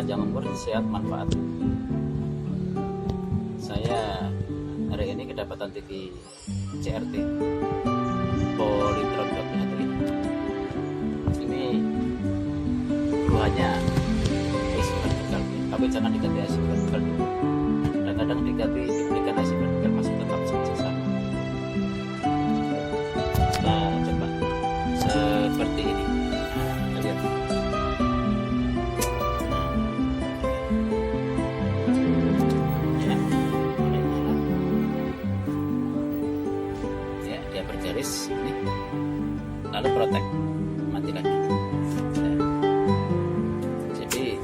panjang umur, sehat, manfaat. Saya hari ini kedapatan TV CRT Polytron 21 ini. Ini keluarnya isi vertikal, tapi jangan diganti isi vertikal dulu. Kadang-kadang diberikan isi vertikal masih tetap saja sama. Nah, coba seperti ini. Nah, lihat. Dia bergaris ini, lalu protek, mati lagi. Jadi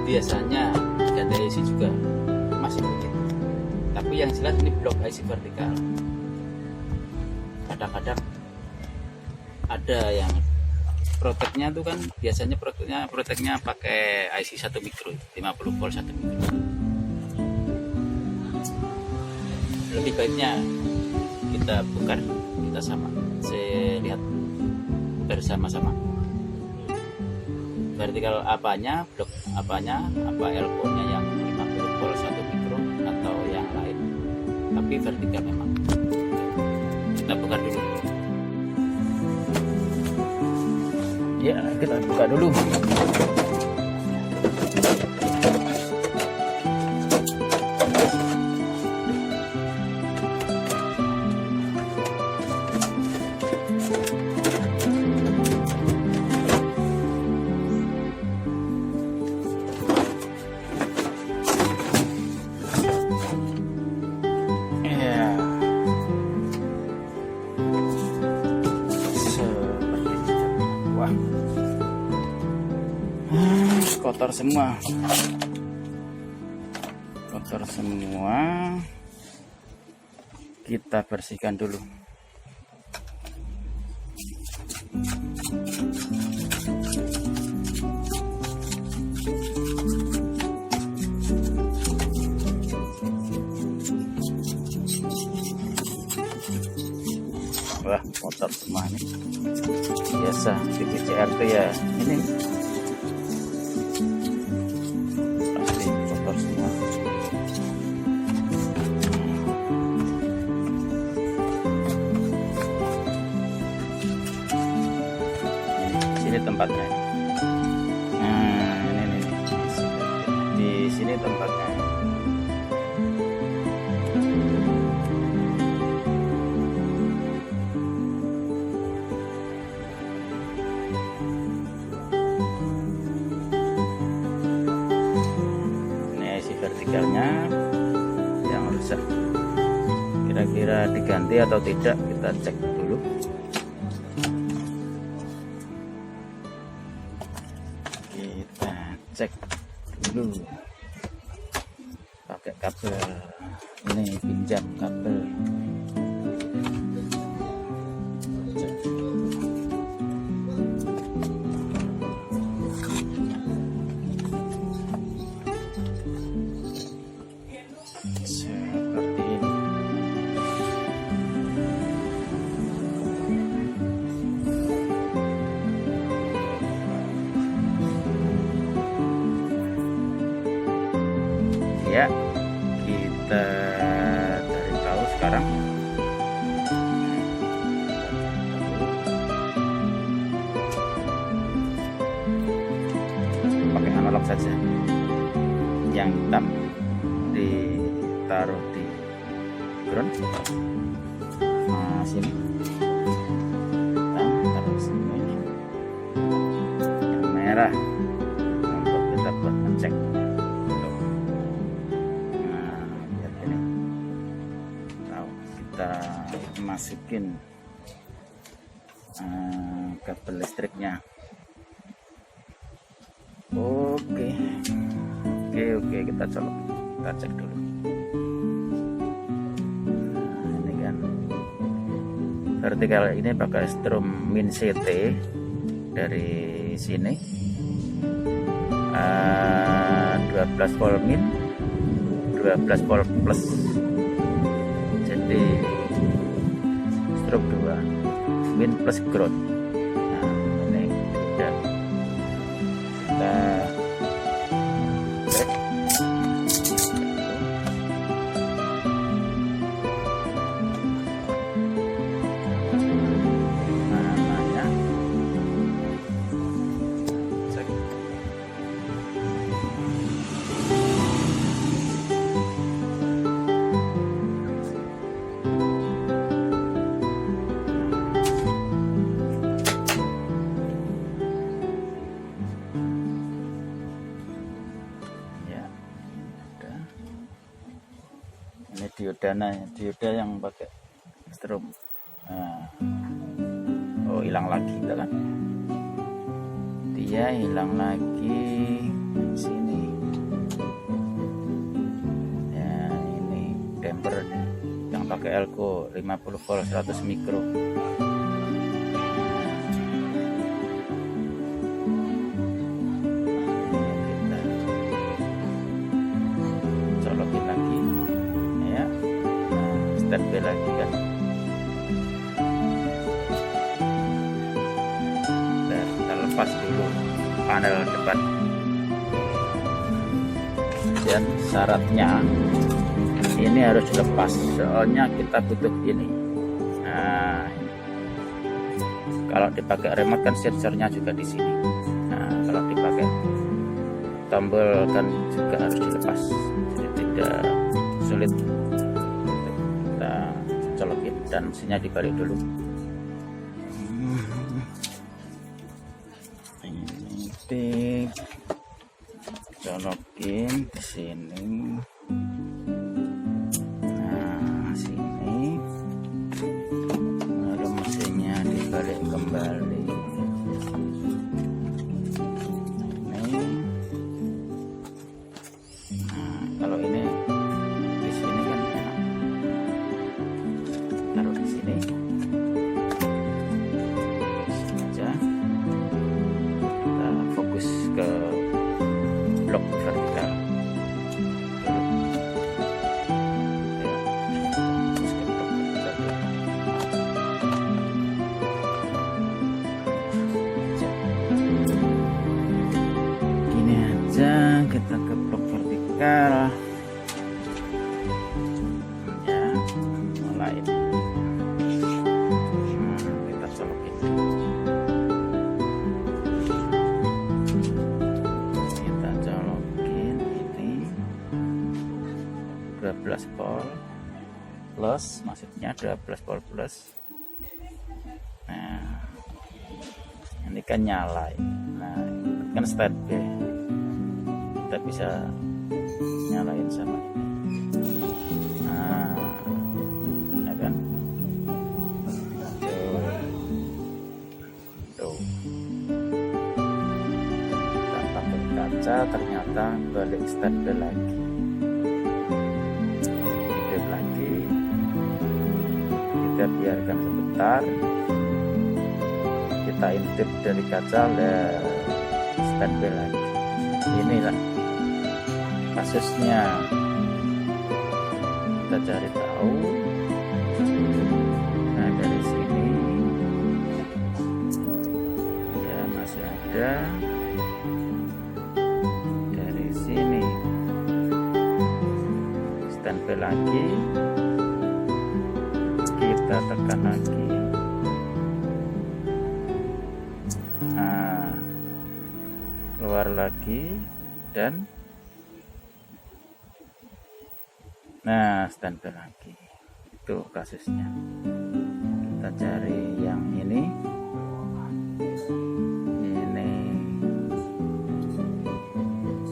biasanya ganti IC juga masih mungkin, tapi yang jelas ini blok IC vertikal. Kadang-kadang ada yang proteknya tuh kan, biasanya proteknya pakai IC 1 mikro, 50 volt 1 mikro. Lebih baiknya kita bongkar, kita sama, saya lihat bersama-sama vertikal apanya, blok apanya, apa elbow nya yang 50 volt 1 mikro atau yang lain, tapi vertikal memang. Kita bongkar dulu ya, kita buka dulu. Kotor semua, kita bersihkan dulu. Wah, kotor semua nih, biasa TV CRT ya ini. Ini tempatnya. Nah, ini di sini tempatnya. Ini isi vertikalnya yang rusak. Kira-kira diganti atau tidak, kita cek dulu. Kita cek dulu pakai kabel ini, pinjam kabel. Seperti ini. Ya, kita cari tahu sekarang. Pakai analog saja. Yang hitam ditaruh di ground. Nah, sini. Hitam taruh sini. Yang merah untuk kita buat ngecek. Kita masukin kabel listriknya. Oke, kita colok, kita cek dulu. Nah, ini kan vertikal ini pakai strom min CT dari sini, 12 volt min, 12 volt plus. Jadi stroke 2 min plus ground. Nah, ini udah kita perdana dioda yang pakai strom. Nah, oh hilang lagi kan, dia hilang lagi sini ya. Ini damper yang pakai elko 50 volt 100 mikro. Standby lagi kan. Dan kita lepas dulu panel depan. Dan syaratnya ini harus dilepas, soalnya kita butuh ini. Nah, kalau dipakai remote kan sensornya juga di sini. Nah, kalau dipakai tombol kan juga harus dilepas, jadi tidak sulit. Colokin dan mesinnya dibalik dulu. Ini colokin di sini. Nah, sini. Lalu mesinnya dibalik kembali. Ini. Nah, kalau ini di sini kan enak. Taruh di sini aja. Kita fokus ke blok vertikal. Gini aja, kita ke blok vertikal. Ya, mulai. Kita colokin ini 12 volt plus, maksudnya 12 volt plus. Nah, ini kan nyala. Nah, kan standby, kita bisa nyalain sama ini. Nah, ya kan. Kita pakai kaca, ternyata balik standby lagi. Hidup lagi. Kita biarkan sebentar. Kita intip dari kaca, standby lagi. Inilah kasusnya. Kita cari tahu. Nah, dari sini ya masih ada. Dari sini standby lagi. Kita tekan lagi. Nah, keluar lagi dan nah standby lagi. Itu kasusnya. Kita cari yang ini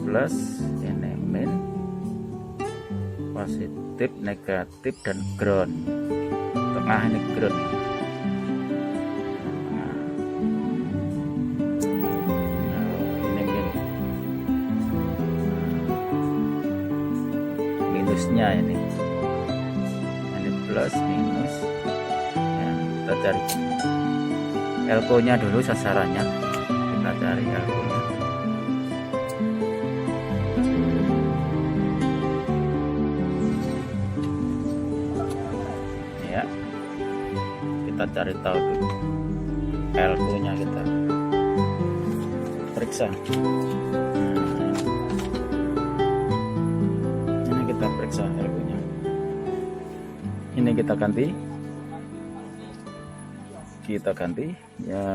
plus, ini min, positif, negatif, dan ground. Tengah ini ground. Ini min. Minusnya ini plus, minus ya. Kita cari elko nya dulu, sasarannya kita cari elko nya. Ya, kita cari tahu dulu elko nya, kita periksa. Ini kita periksa elko nya. Ini kita ganti ya.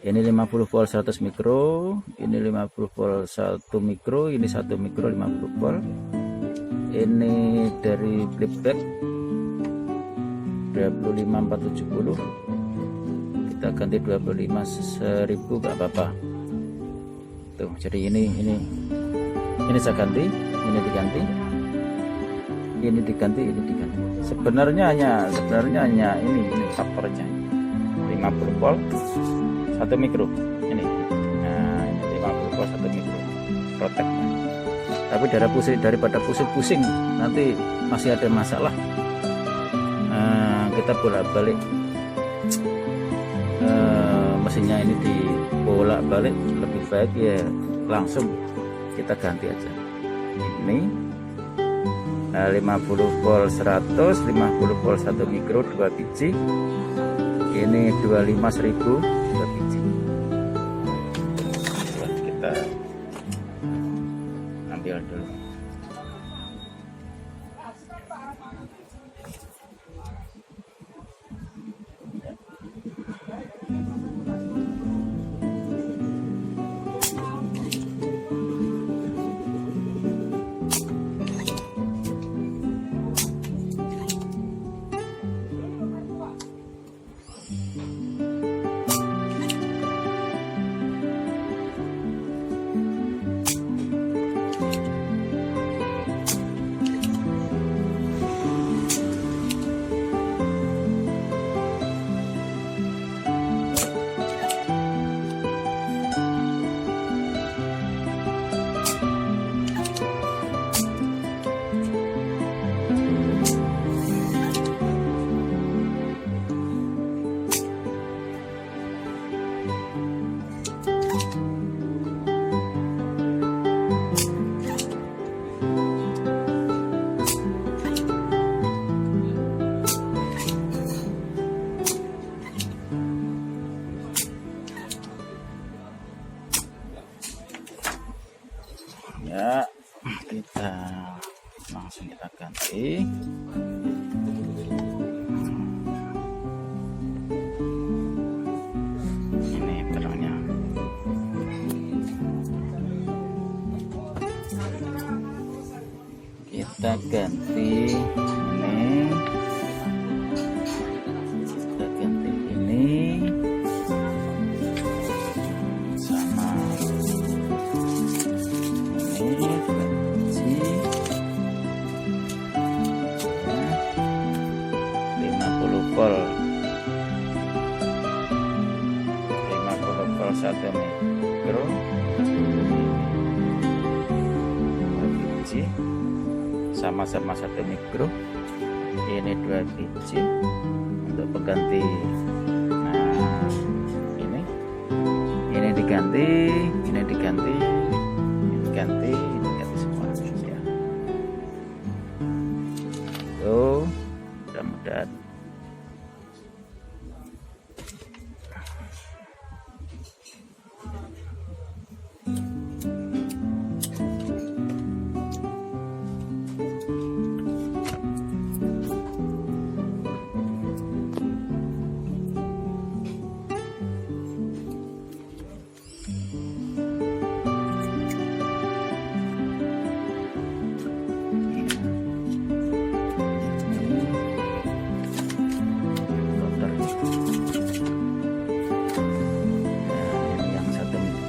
Ini 50 volt 100 mikro, ini 50 volt 1 mikro, ini 1 mikro 50 volt. Ini dari flipback 25470, kita ganti 25.000, gak apa-apa tuh. Jadi ini saya ganti, ini diganti. ini diganti, ini diganti. Sebenarnya hanya ini faktornya 50 volt 1 mikro ini. Nah, ini 50 volt 1 mikro proteknya. Tapi daripada pusing-pusing nanti masih ada masalah, kita bolak-balik mesinnya ini dibolak-balik, lebih baik ya langsung kita ganti aja. Ini 50 volt 100, 50 volt 1 mikro 2 biji. Ini 25.000 2 biji. Kita ambil dulu. Ya, kita langsung kita ganti. Ini terangnya. Kita ganti ini. Kita ganti ini. Sama ini 2 biji. 50 volt 1 mikro 2 biji, sama-sama 1 mikro. Ini 2 biji untuk pengganti. Nah, ini diganti, ini diganti, ini diganti semua ya. Tuh, mudah-mudahan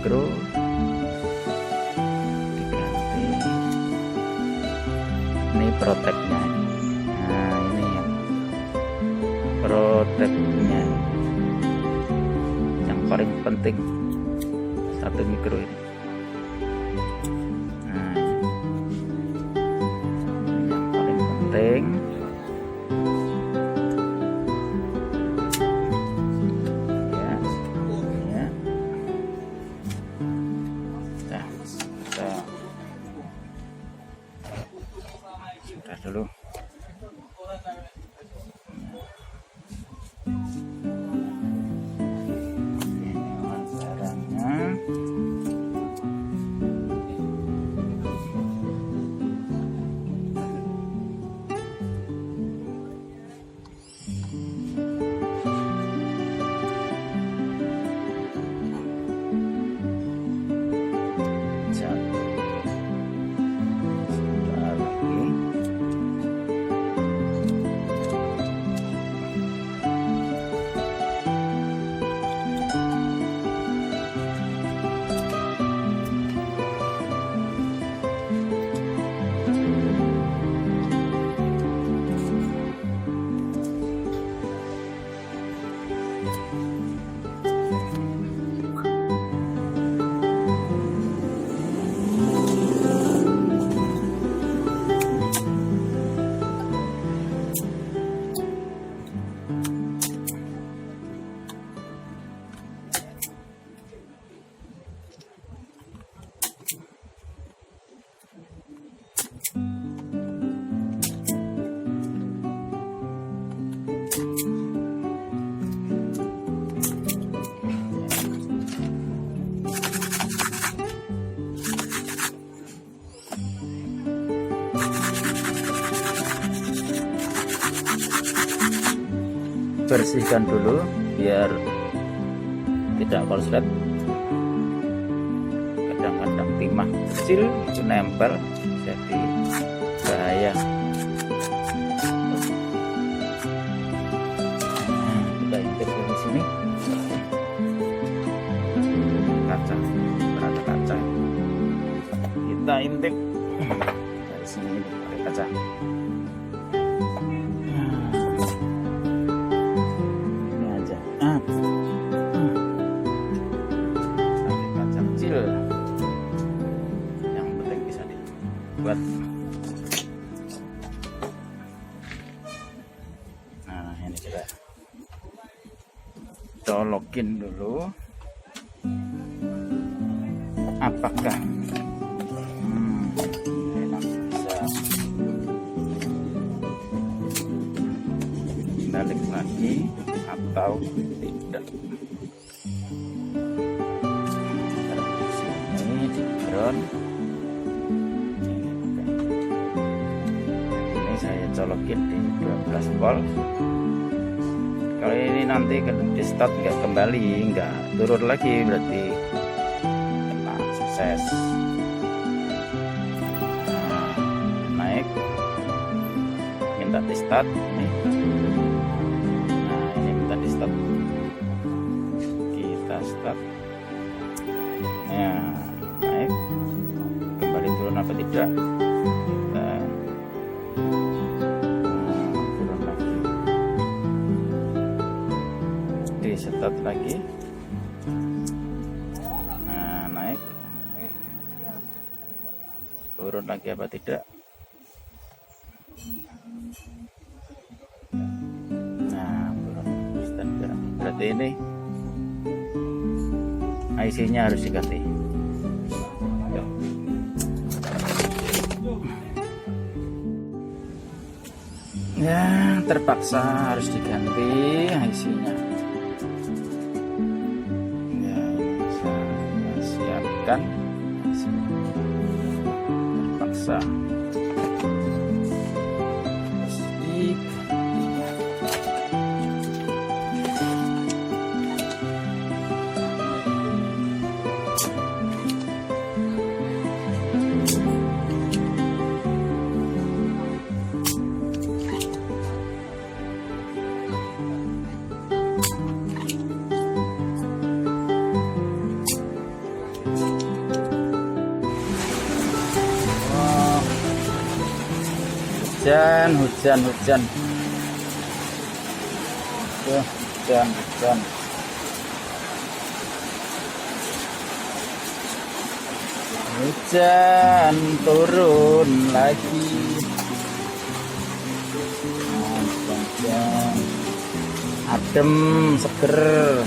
mikro diganti. Ini proteknya. Nah, ini yang proteknya yang paling penting 1 mikro ini. Nah, ini yang paling penting. Dulu barangnya. bersihkan dulu biar tidak korslet. Kadang-kadang timah kecil itu nempel, jadi bahaya. Nah, kita intip dari sini kaca, berada kaca, kita intip dari sini pakai kaca. Ini aja pakai kaca kecil, yang penting bisa dibuat. Nah, ini kita colokin dulu apakah enak bisa balik lagi atau tidak. Ini di ground, ini saya colokin di 12 volt. Kalau ini nanti di start nggak kembali, nggak turun lagi, berarti kena sukses. Nah, naik, minta di start ini. Nah, ini minta di start, kita start. Nah, naik, kembali turun apa tidak. Start lagi. Nah, naik, turun lagi apa tidak. Nah, turun tidak, berarti ini IC nya harus diganti. Ya, terpaksa harus diganti IC nya. Kan terpaksa hujan. Hujan turun lagi. Hujan adem, seger.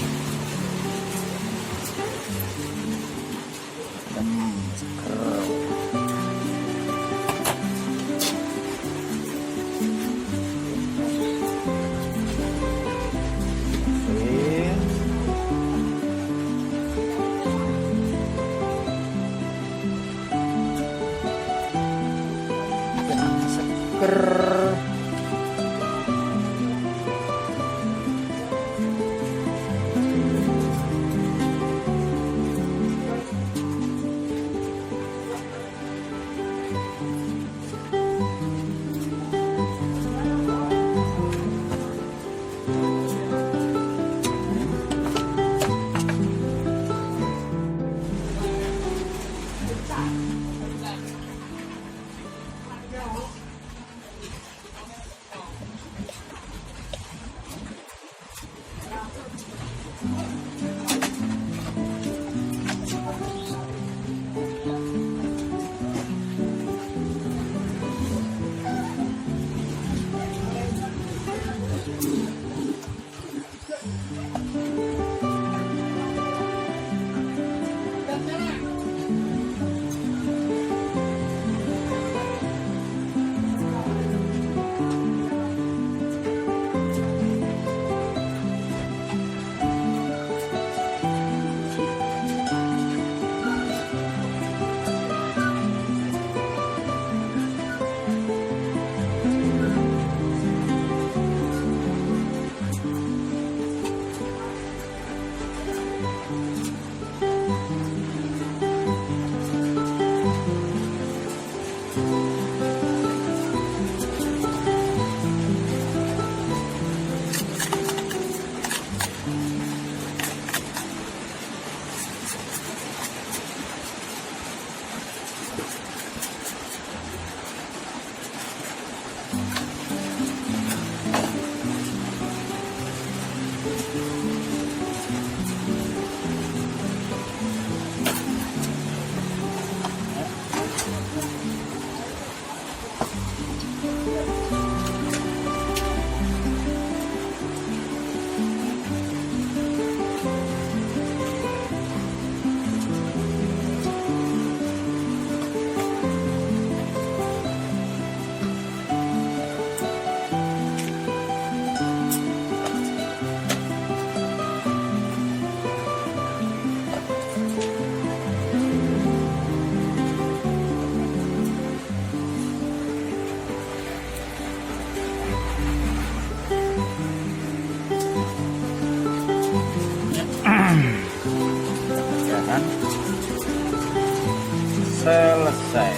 selesai.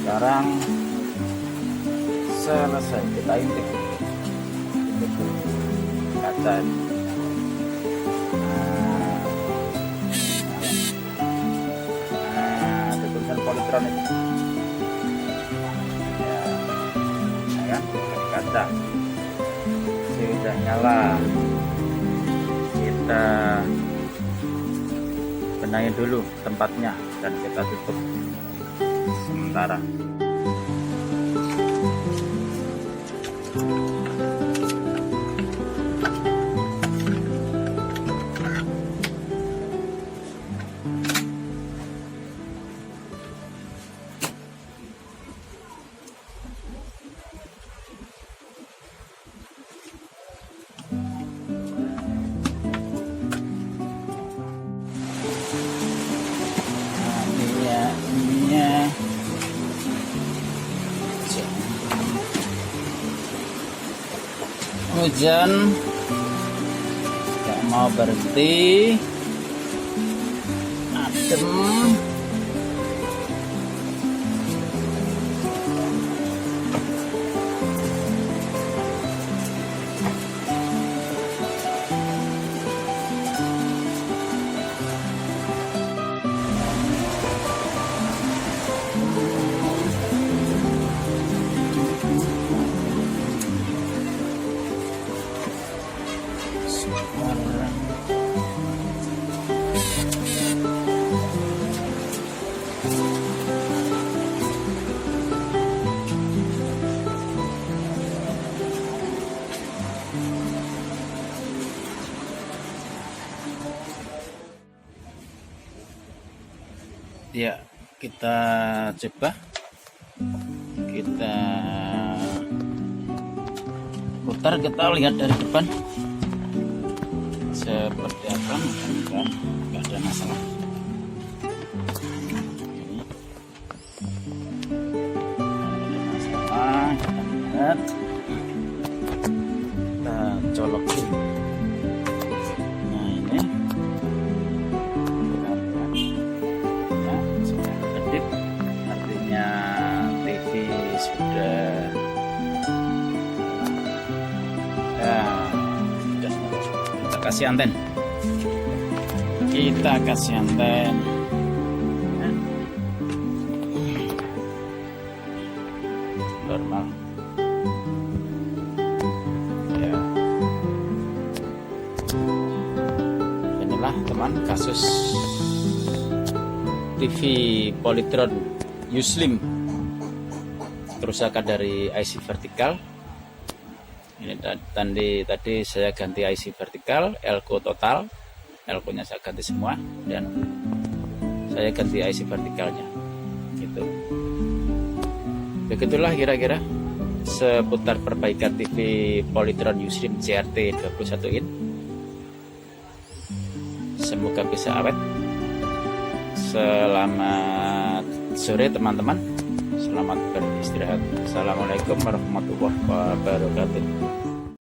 Sekarang selesai, kita intip kaca. Ada tulisan politron itu ya, kaca sudah nyala. Kita benahi dulu tempatnya dan kita tutup sementara. Hujan gak mau berhenti, adem. Ya, kita coba, kita putar, kita lihat dari depan seperti apa. Mudah-mudahan nggak ada masalah. Kita lihat, kita colokin. Nah ini artinya TV sudah kita kasih anten, normal ya. Inilah teman kasus TV Polytron U-Slim, kerusakan dari IC vertikal. Ini tadi saya ganti IC vertikal, elko total, elko nya saya ganti semua, dan saya ganti IC vertikalnya gitu. Begitulah kira-kira seputar perbaikan TV Polytron U-Slim CRT 21 in. Semoga bisa awet. Selamat sore teman-teman, selamat beristirahat. Assalamualaikum warahmatullahi wabarakatuh.